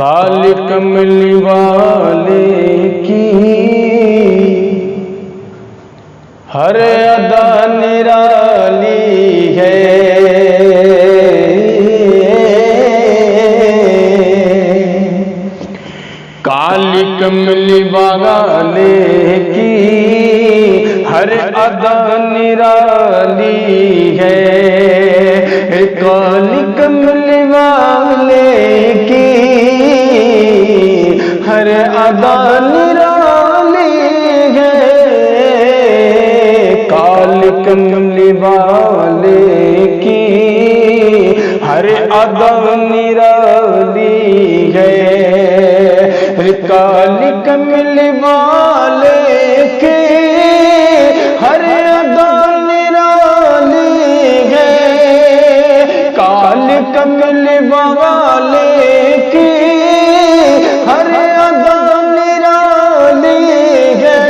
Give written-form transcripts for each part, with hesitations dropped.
کالی کملی والے کی ہر ادا نرالی ہے، کالی کملی والے کی ہر ادا نرالی ہے، کالی کملی والے کی ہر ادا نرالی ہے، کالی کملی والے کی ہر ادا نرالی ہے، کالی کملی والے کی ہر ادا نرالی ہے، کالی کملی والے کی ہر ادا نرالی ہے،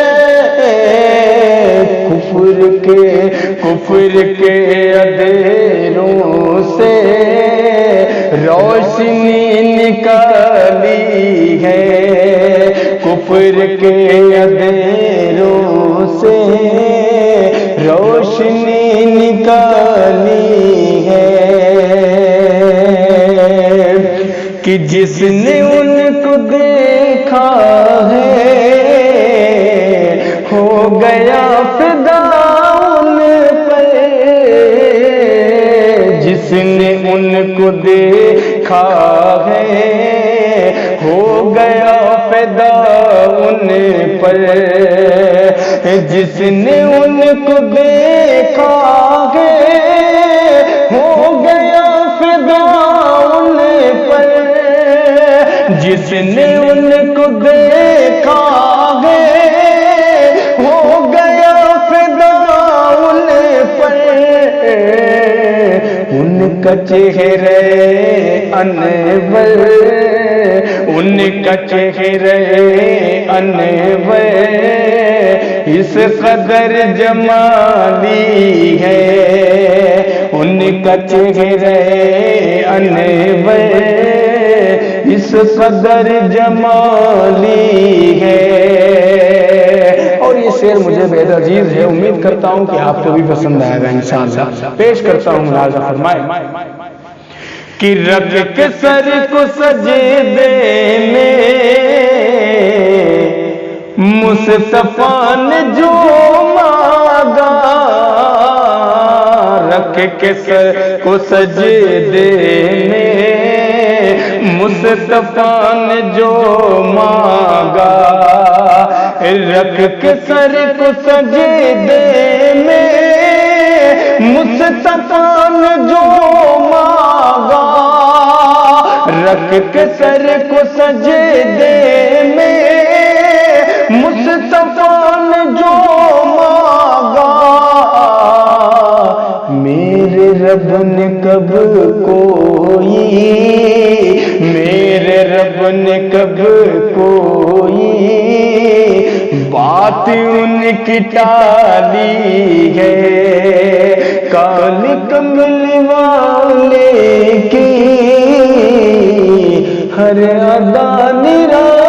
کفر کے اندھیروں سے روشنی نکالی ہے، کفر کے اندھیروں سے روشنی نکالی ہے، کہ جس نے ان کو دیکھا ہے ہو گیا فدا ان پر، جس نے ان کو دیکھا ہے ہو گیا فدا ان پر، جس نے ان کو دیکھا ہے ہو گیا فدا ان پر، جس نے ان کو دیکھا ہے ہو گیا فدا ان پر، ان کا چہرے انور، ان کا چہرے انور اس قدر جمالی ہے، ان کا چہرے انور اس قدر جمالی ہے، اور یہ شعر مجھے بہت عزیز ہے، امید کرتا ہوں کہ آپ کو بھی پسند آئے گا انشاءاللہ۔ پیش کرتا ہوں ملاحظہ فرمائے کہ رکھ کے سر کو سجدے میں مصطفیٰ نے جو مانگا، رکھ کے سر کو سجدے میں مصطفیٰ نے جو مانگا، رکھ کے سر کو سجدے میں مصطفیٰ نے جو مانگا، رکھ کے سر کو سجدے میں مصطفیٰ نے جو مانگا، میرے رب نے کب کوئی، میرے رب نے کب کوئی بات ان کی ٹالی ہے، کالی کملی والے کی ہر ادا نرالی